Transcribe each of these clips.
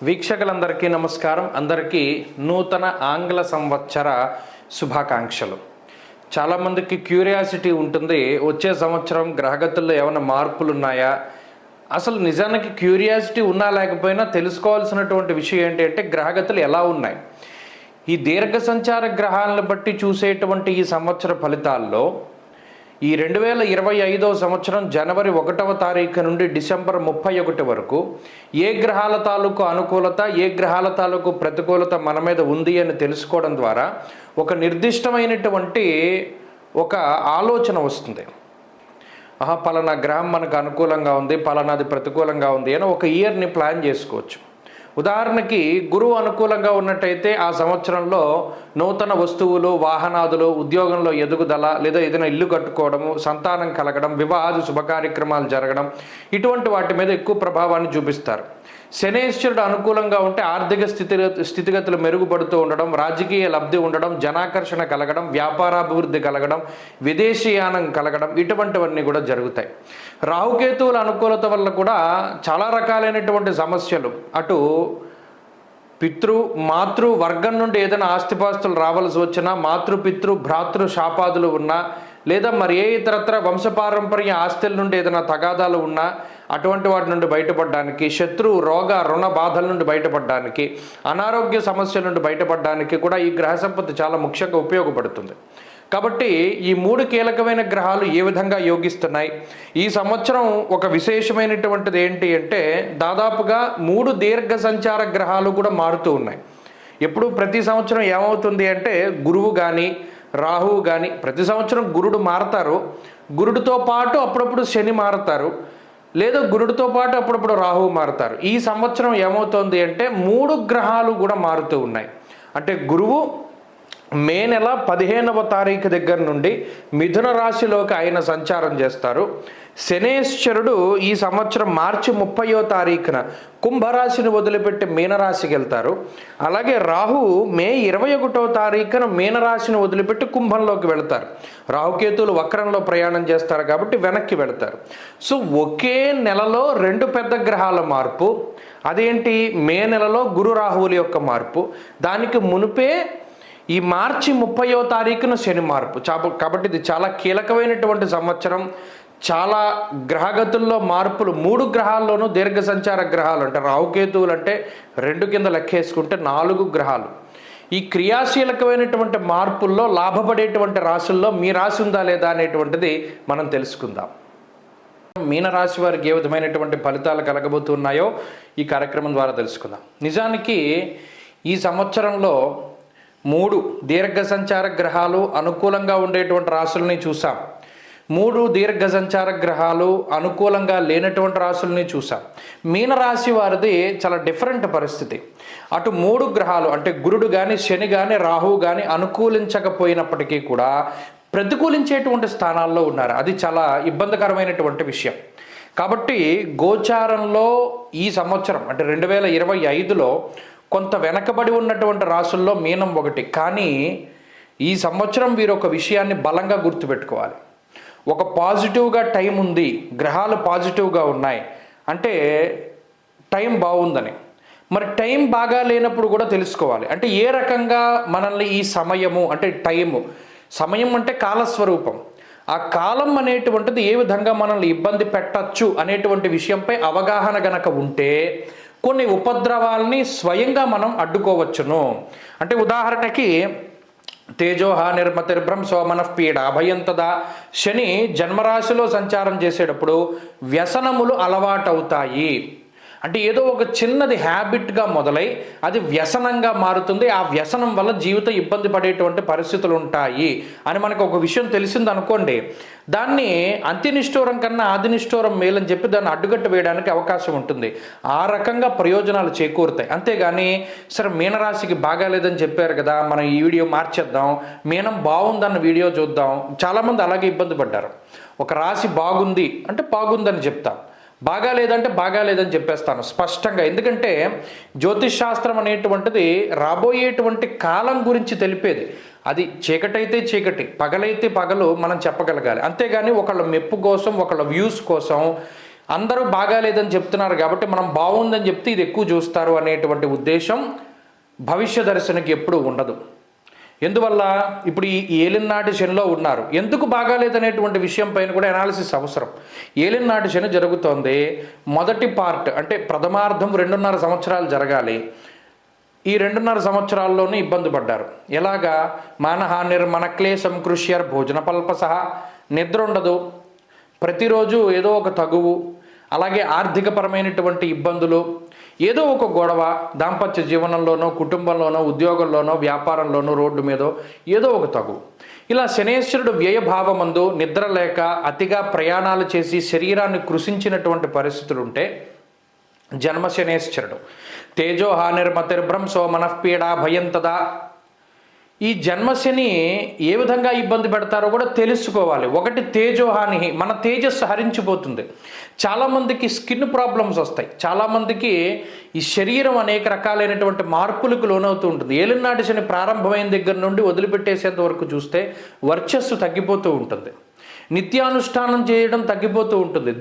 వీక్షకులందరికీ నమస్కారం. అందరికీ నూతన ఆంగ్ల సంవత్సర శుభాకాంక్షలు. చాలామందికి క్యూరియాసిటీ ఉంటుంది, వచ్చే సంవత్సరం గ్రహగతుల్లో ఏమైనా మార్పులు ఉన్నాయా? అసలు నిజానికి క్యూరియాసిటీ ఉన్నా లేకపోయినా తెలుసుకోవాల్సినటువంటి విషయం ఏంటి అంటే గ్రహగతులు ఎలా ఉన్నాయి. ఈ దీర్ఘ సంచార గ్రహాలను బట్టి చూసేటువంటి ఈ సంవత్సర ఫలితాల్లో ఈ 2025వ సంవత్సరం జనవరి 1వ తారీఖు నుండి డిసెంబర్ 31 వరకు ఏ గ్రహాల తాలూకు అనుకూలత, ఏ గ్రహాల తాలూకు ప్రతికూలత మన మీద ఉంది అని తెలుసుకోవడం ద్వారా ఒక నిర్దిష్టమైనటువంటి ఒక ఆలోచన వస్తుంది. పలానా గ్రహం మనకు అనుకూలంగా ఉంది, పలానాది ప్రతికూలంగా ఉంది అని ఒక ఇయర్ని ప్లాన్ చేసుకోవచ్చు. ఉదాహరణకి గురువు అనుకూలంగా ఉన్నట్టయితే ఆ సంవత్సరంలో నూతన వస్తువులు, వాహనాదులు, ఉద్యోగంలో ఎదుగుదల, లేదా ఏదైనా ఇల్లు కట్టుకోవడము, సంతానం కలగడం, వివాహాది శుభకార్యక్రమాలు జరగడం, ఇటువంటి వాటి మీద ఎక్కువ ప్రభావాన్ని చూపిస్తారు. శనేశ్వరుడు అనుకూలంగా ఉంటే ఆర్థిక స్థితిగతులు మెరుగుపడుతూ ఉండడం, రాజకీయ లబ్ధి ఉండడం, జనాకర్షణ కలగడం, వ్యాపారాభివృద్ధి కలగడం, విదేశీయానం కలగడం, ఇటువంటివన్నీ కూడా జరుగుతాయి. రాహుకేతువుల అనుకూలత వల్ల కూడా చాలా రకాలైనటువంటి సమస్యలు, అటు మాతృ వర్గం నుండి ఏదైనా ఆస్తిపాస్తులు రావాల్సి వచ్చినా, మాతృపితృ భ్రాతృ శాపాదులు ఉన్నా, లేదా మరి ఏ ఇతరత్ర వంశపారంపర్య ఆస్తుల నుండి ఏదైనా తగాదాలు ఉన్నా అటువంటి వాటి నుండి బయటపడడానికి, శత్రు రోగ రుణ బాధల నుండి బయటపడడానికి, అనారోగ్య సమస్యల నుండి బయటపడడానికి కూడా ఈ గ్రహ సంపత్తి చాలా ముఖ్యంగా ఉపయోగపడుతుంది. కాబట్టి ఈ 3 కీలకమైన గ్రహాలు ఏ విధంగా యోగిస్తున్నాయి, ఈ సంవత్సరం ఒక విశేషమైనటువంటిది ఏంటి అంటే దాదాపుగా 3 దీర్ఘ సంచార గ్రహాలు కూడా మారుతూ ఉన్నాయి. ఎప్పుడు ప్రతి సంవత్సరం ఏమవుతుంది అంటే గురువు కానీ రాహువు కానీ, ప్రతి సంవత్సరం గురుడు మారతారు, గురుడితో పాటు అప్పుడప్పుడు శని మారతారు, లేదా గురుడితో పాటు అప్పుడప్పుడు రాహువు మారతారు. ఈ సంవత్సరం ఏమవుతుంది అంటే 3 గ్రహాలు కూడా మారుతూ ఉన్నాయి. అంటే గురువు మే నెల 15వ తారీఖు దగ్గర నుండి మిథున రాశిలోకి ఆయన సంచారం చేస్తారు. శనేశ్వరుడు ఈ సంవత్సరం మార్చి 30వ తారీఖున కుంభరాశిని వదిలిపెట్టి మీనరాశికి వెళ్తారు. అలాగే రాహువు మే 21వ తారీఖున మీనరాశిని వదిలిపెట్టి కుంభంలోకి వెళ్తారు. రాహుకేతువులు వక్రంలో ప్రయాణం చేస్తారు కాబట్టి వెనక్కి వెళ్తారు. సో ఒకే నెలలో 2 పెద్ద గ్రహాల మార్పు. అదేంటి? మే నెలలో గురు రాహువుల యొక్క మార్పు, దానికి మునిపే ఈ మార్చి 30వ తారీఖున శని మార్పు. కాబట్టి ఇది చాలా కీలకమైనటువంటి సంవత్సరం. చాలా గ్రహగతుల్లో మార్పులు, 3 గ్రహాల్లోనూ దీర్ఘ సంచార గ్రహాలు అంటే రాహుకేతువులు అంటే 2 కింద లెక్కేసుకుంటే 4 గ్రహాలు. ఈ క్రియాశీలకమైనటువంటి మార్పుల్లో లాభపడేటువంటి రాశుల్లో మీ రాశి ఉందా లేదా అనేటువంటిది మనం తెలుసుకుందాం. మీనరాశి వారికి ఏ విధమైనటువంటి ఫలితాలు కలగబోతున్నాయో ఈ కార్యక్రమం ద్వారా తెలుసుకుందాం. నిజానికి ఈ సంవత్సరంలో 3 దీర్ఘ సంచార గ్రహాలు అనుకూలంగా ఉండేటువంటి రాశుల్ని చూసాం, 3 దీర్ఘ సంచార గ్రహాలు అనుకూలంగా లేనటువంటి రాశుల్ని చూసాం. మీనరాశి వారిది చాలా డిఫరెంట్ పరిస్థితి. అటు 3 గ్రహాలు అంటే గురుడు కానీ శని కానీ రాహువు కానీ అనుకూలించకపోయినప్పటికీ కూడా ప్రతికూలించేటువంటి స్థానాల్లో ఉన్నారు. అది చాలా ఇబ్బందికరమైనటువంటి విషయం. కాబట్టి గోచారంలో ఈ సంవత్సరం అంటే 2025లో కొంత వెనకబడి ఉన్నటువంటి రాశుల్లో మీనం ఒకటి. కానీ ఈ సంవత్సరం వీరు ఒక విషయాన్ని బలంగా గుర్తుపెట్టుకోవాలి. ఒక పాజిటివ్గా టైం ఉంది, గ్రహాలు పాజిటివ్గా ఉన్నాయి అంటే టైం బాగుందని. మరి టైం బాగా లేనప్పుడు కూడా తెలుసుకోవాలి. అంటే ఏ రకంగా మనల్ని ఈ సమయము అంటే సమయం అంటే కాలస్వరూపం, ఆ కాలం అనేటువంటిది ఏ విధంగా మనల్ని ఇబ్బంది పెట్టచ్చు అనేటువంటి విషయంపై అవగాహన గనక ఉంటే కొన్ని ఉపద్రవాల్ని స్వయంగా మనం అడ్డుకోవచ్చును. అంటే ఉదాహరణకి తేజోహానిర్మతిర్భ్రంశో మనఃపీడ అభయంతదా శని జన్మరాశిలో సంచారం చేసేటప్పుడు వ్యసనములు అలవాటవుతాయి. అంటే ఏదో ఒక చిన్నది హ్యాబిట్గా మొదలై అది వ్యసనంగా మారుతుంది. ఆ వ్యసనం వల్ల జీవితం ఇబ్బంది పడేటువంటి పరిస్థితులు ఉంటాయి అని మనకు ఒక విషయం తెలిసింది అనుకోండి, దాన్ని అంత్యనిష్ఠూరం కన్నా ఆదినిష్ఠూరం మేలని చెప్పి దాన్ని అడ్డుకట్ట వేయడానికి అవకాశం ఉంటుంది. ఆ రకంగా ప్రయోజనాలు చేకూరుతాయి. అంతేగాని సరే మీనరాశికి బాగాలేదని చెప్పారు కదా, మనం ఈ వీడియో మార్చేద్దాం, మీనం బాగుందన్న వీడియో చూద్దాం. చాలామంది అలాగే ఇబ్బంది పడ్డారు. ఒక రాశి బాగుంది అంటే బాగుందని చెప్తాం, బాగాలేదంటే బాగాలేదని చెప్పేస్తాను స్పష్టంగా. ఎందుకంటే జ్యోతిష్ శాస్త్రం అనేటువంటిది రాబోయేటువంటి కాలం గురించి తెలిపేది. అది చీకటైతే చీకటి, పగలైతే పగలు మనం చెప్పగలగాలి. అంతేగాని ఒకళ్ళ మెప్పు కోసం, ఒకళ్ళ వ్యూస్ కోసం అందరూ బాగాలేదని చెప్తున్నారు కాబట్టి మనం బాగుందని చెప్తే ఇది ఎక్కువ చూస్తారు అనేటువంటి ఉద్దేశం భవిష్య దర్శనకి ఎప్పుడూ ఉండదు. ఎందువల్ల ఇప్పుడు ఈ ఏలినాటి శనిలో ఉన్నారు, ఎందుకు బాగాలేదనేటువంటి విషయం పైన కూడా అనాలిసిస్ అవసరం. ఏలినాటి శని జరుగుతోంది, మొదటి పార్ట్ అంటే ప్రథమార్థం 2.5 సంవత్సరాలు జరగాలి. ఈ 2.5 సంవత్సరాల్లోనూ ఇబ్బంది పడ్డారు. ఎలాగా? మానహానిర్ మనక్లేశం కృష్యర్ భోజన పల్పసహ, నిద్ర ఉండదు, ప్రతిరోజు ఏదో ఒక తగువు, అలాగే ఆర్థికపరమైనటువంటి ఇబ్బందులు, ఏదో ఒక గొడవ, దాంపత్య జీవనంలోనో, కుటుంబంలోనో, ఉద్యోగంలోనో, వ్యాపారంలోనో, రోడ్డు మీదో ఏదో ఒక తగువు. ఇలా శనేశ్వరుడు వ్యయభావమందు నిద్ర లేక అతిగా ప్రయాణాలు చేసి శరీరాన్ని కృషించినటువంటి పరిస్థితులు ఉంటే జన్మ శనేశ్వరుడు. తేజో హానిర్మతిర్భ్రంశో మనఃపీడా భయం తదా. ఈ జన్మశని ఏ విధంగా ఇబ్బంది పెడతారో కూడా తెలుసుకోవాలి. ఒకటి తేజోహాని, మన తేజస్సు హరించిపోతుంది. చాలామందికి స్కిన్ ప్రాబ్లమ్స్ వస్తాయి, చాలామందికి ఈ శరీరం అనేక రకాలైనటువంటి మార్పులకు లోనవుతూ ఉంటుంది. ఏలినాటి శని ప్రారంభమైన దగ్గర నుండి వదిలిపెట్టేసేంత వరకు చూస్తే వర్చస్సు తగ్గిపోతూ ఉంటుంది, నిత్యానుష్ఠానం చేయడం తగ్గిపోతూ ఉంటుంది,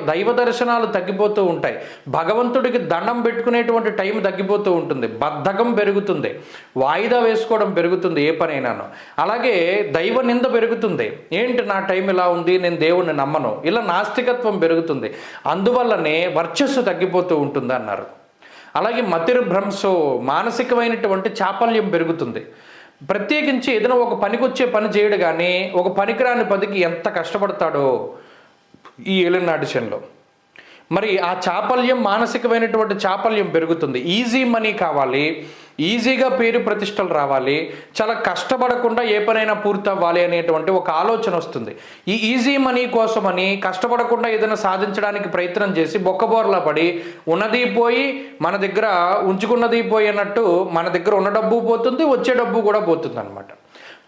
దైవ దర్శనాలు తగ్గిపోతూ ఉంటాయి, భగవంతుడికి దండం పెట్టుకునేటువంటి టైం తగ్గిపోతూ ఉంటుంది, బద్ధకం పెరుగుతుంది, వాయిదా వేసుకోవడం పెరుగుతుంది ఏ పనైనాను. అలాగే దైవ నింద పెరుగుతుంది, ఏంటి నా టైం ఇలా ఉంది, నేను దేవుణ్ణి నమ్మను, ఇలా నాస్తికత్వం పెరుగుతుంది. అందువల్లనే వర్చస్సు తగ్గిపోతూ ఉంటుంది అన్నారు. అలాగే మతిర్భ్రంశో, మానసికమైనటువంటి చాపల్యం పెరుగుతుంది. ప్రత్యేకించి ఏదైనా ఒక పనికొచ్చే పని చేయడు, కానీ ఒక పనికిరాని పనికి ఎంత కష్టపడతాడో ఈ ఏలినాటి శనిలో. మరి ఆ చాపల్యం, మానసికమైనటువంటి చాపల్యం పెరుగుతుంది. ఈజీ మనీ కావాలి, ఈజీగా పేరు ప్రతిష్టలు రావాలి, చాలా కష్టపడకుండా ఏ పనైనా పూర్తి అవ్వాలి అనేటువంటి ఒక ఆలోచన వస్తుంది. ఈ ఈజీ మనీ కోసమని కష్టపడకుండా ఏదైనా సాధించడానికి ప్రయత్నం చేసి బొక్కబోర్లా పడి ఉన్నది పోయి, మన దగ్గర ఉంచుకున్నది పోయి అన్నట్టు మన దగ్గర ఉన్న డబ్బు పోతుంది, వచ్చే డబ్బు కూడా పోతుంది అనమాట.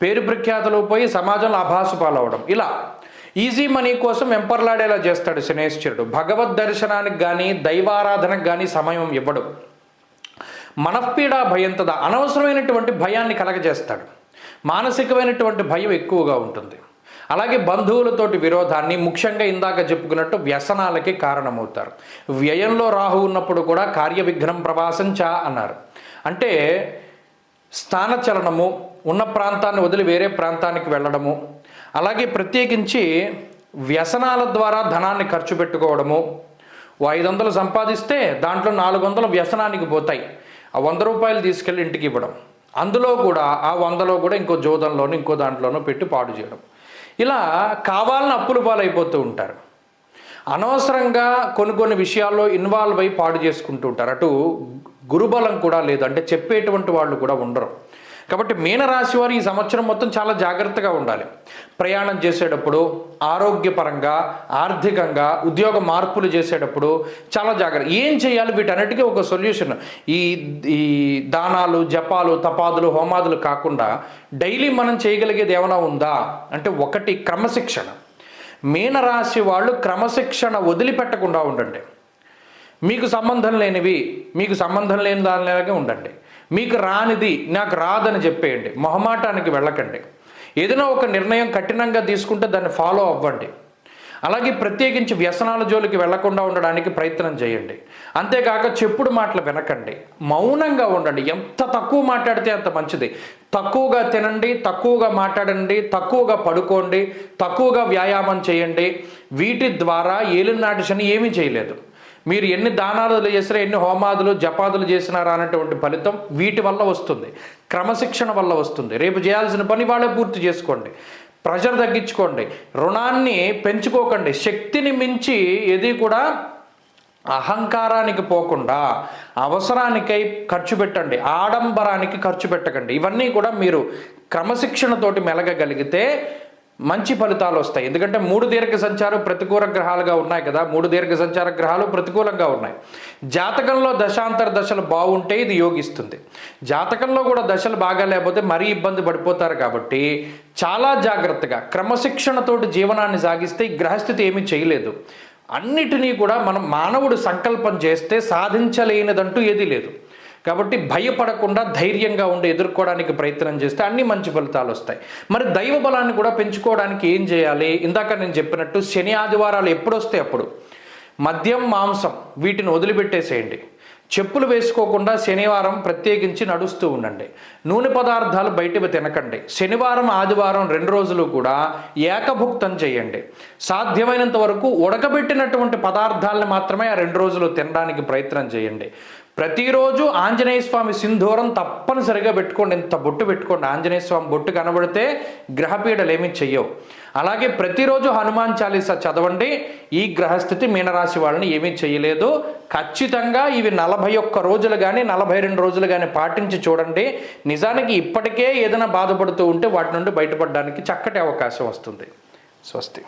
పేరు ప్రఖ్యాతలు పోయి సమాజంలో అభాసు పాలవడం, ఇలా ఈజీ మనీ కోసం వెంపర్లాడేలా చేస్తాడు శనేశ్వరుడు. భగవద్ దర్శనానికి కానీ దైవారాధనకు కానీ సమయం ఇవ్వడు. మనఃపీడా భయంతదా, అనవసరమైనటువంటి భయాన్ని కలగజేస్తాడు. మానసికమైనటువంటి భయం ఎక్కువగా ఉంటుంది. అలాగే బంధువులతోటి విరోధాన్ని, ముఖ్యంగా ఇందాక చెప్పుకున్నట్టు వ్యసనాలకి కారణమవుతారు. వ్యయంలో రాహు ఉన్నప్పుడు కూడా కార్యవిఘ్నం ప్రవాసంచ అన్నారు. అంటే స్థానచలనము, ఉన్న ప్రాంతాన్ని వదిలి వేరే ప్రాంతానికి వెళ్ళడము, అలాగే ప్రత్యేకించి వ్యసనాల ద్వారా ధనాన్ని ఖర్చు పెట్టుకోవడము. 500 సంపాదిస్తే దాంట్లో 400 వ్యసనానికి పోతాయి. ఆ 100 రూపాయలు తీసుకెళ్ళి ఇంటికి ఇవ్వడం, అందులో కూడా ఆ 100లో కూడా ఇంకో జోదంలోనూ ఇంకో దాంట్లోనూ పెట్టి పాడు చేయడం, ఇలా కావాలని అప్పులు పాలైపోతూ ఉంటారు. అనవసరంగా కొన్ని విషయాల్లో ఇన్వాల్వ్ అయి పాడు చేసుకుంటూ ఉంటారు. అటు గురుబలం కూడా లేదు, అంటే చెప్పేటువంటి వాళ్ళు కూడా ఉండరు. కాబట్టి మీనరాశి వారు ఈ సంవత్సరం మొత్తం చాలా జాగ్రత్తగా ఉండాలి. ప్రయాణం చేసేటప్పుడు, ఆరోగ్యపరంగా, ఆర్థికంగా, ఉద్యోగ మార్పులు చేసేటప్పుడు చాలా జాగ్రత్త. ఏం చేయాలి? వీటన్నిటికీ ఒక సొల్యూషన్. ఈ దానాలు, జపాలు, తపాదులు, హోమాదులు కాకుండా డైలీ మనం చేయగలిగేది ఏమైనా ఉందా అంటే, ఒకటి క్రమశిక్షణ. మీనరాశి వాళ్ళు క్రమశిక్షణ వదిలిపెట్టకుండా ఉండండి. మీకు సంబంధం లేనివి మీకు సంబంధం లేని దానిలాగే ఉండండి. మీకు రానిది నాకు రాదని చెప్పేయండి. మొహమాటానికి వెళ్ళకండి. ఏదైనా ఒక నిర్ణయం కఠినంగా తీసుకుంటే దాన్ని ఫాలో అవ్వండి. అలాగే ప్రత్యేకించి వ్యసనాల జోలికి వెళ్లకుండా ఉండడానికి ప్రయత్నం చేయండి. అంతేకాక చెప్పుడు మాటలు వినకండి, మౌనంగా ఉండండి. ఎంత తక్కువ మాట్లాడితే అంత మంచిది. తక్కువగా తినండి, తక్కువగా మాట్లాడండి, తక్కువగా పడుకోండి, తక్కువగా వ్యాయామం చేయండి. వీటి ద్వారా ఏలినాటి శని ఏమీ చేయలేదు. మీరు ఎన్ని దానాలు చేసినా, ఎన్ని హోమాదులు జపాదులు చేసినారా అనేటువంటి ఫలితం వీటి వల్ల వస్తుంది, క్రమశిక్షణ వల్ల వస్తుంది. రేపు చేయాల్సిన పని వాళ్ళే పూర్తి చేసుకోండి. ప్రెషర్ తగ్గించుకోండి, రుణాన్ని పెంచుకోకండి. శక్తిని మించి ఏది కూడా అహంకారానికి పోకుండా అవసరానికై ఖర్చు పెట్టండి, ఆడంబరానికి ఖర్చు పెట్టకండి. ఇవన్నీ కూడా మీరు క్రమశిక్షణతోటి మెలగగలిగితే మంచి ఫలితాలు వస్తాయి. ఎందుకంటే 3 దీర్ఘ సంచారం ప్రతికూల గ్రహాలుగా ఉన్నాయి కదా, 3 దీర్ఘ సంచార గ్రహాలు ప్రతికూలంగా ఉన్నాయి. జాతకంలో దశాంతర దశలు బాగుంటే ఇది యోగిస్తుంది. జాతకంలో కూడా దశలు బాగా లేకపోతే మరీ ఇబ్బంది పడిపోతారు. కాబట్టి చాలా జాగ్రత్తగా క్రమశిక్షణతోటి జీవనాన్ని సాగిస్తే ఈ గ్రహస్థితి ఏమీ చేయలేదు. అన్నిటినీ కూడా మానవుడు సంకల్పం చేస్తే సాధించలేనిదంటూ ఏదీ లేదు. కాబట్టి భయపడకుండా ధైర్యంగా ఉండి ఎదుర్కోవడానికి ప్రయత్నం చేస్తే అన్ని మంచి ఫలితాలు వస్తాయి. మరి దైవ బలాన్ని కూడా పెంచుకోవడానికి ఏం చేయాలి? ఇందాక నేను చెప్పినట్టు శని ఆదివారాలు ఎప్పుడొస్తే అప్పుడు మద్యం, మాంసం వీటిని వదిలిపెట్టేసేయండి. చెప్పులు వేసుకోకుండా శనివారం ప్రత్యేకించి నడుస్తూ ఉండండి. నూనె పదార్థాలు బయటవి తినకండి. శనివారం, ఆదివారం 2 రోజులు కూడా ఏకభుక్తం చేయండి. సాధ్యమైనంత వరకు ఉడకబెట్టినటువంటి పదార్థాలను మాత్రమే ఆ 2 రోజులు తినడానికి ప్రయత్నం చేయండి. ప్రతిరోజు ఆంజనేయ స్వామి సింధూరం తప్పనిసరిగా పెట్టుకోండి. ఇంత బొట్టు పెట్టుకోండి. ఆంజనేయ స్వామి బొట్టు కనబడితే గ్రహపీడలు ఏమీ చెయ్యవు. అలాగే ప్రతిరోజు హనుమాన్ చాలీసా చదవండి. ఈ గ్రహస్థితి మీనరాశి వాళ్ళని ఏమీ చేయలేదు. ఖచ్చితంగా ఇవి 41 రోజులు కానీ 42 రోజులు కానీ పాటించి చూడండి. నిజానికి ఇప్పటికే ఏదైనా బాధపడుతూ ఉంటే వాటి నుండి బయటపడడానికి చక్కటి అవకాశం వస్తుంది. స్వస్తి.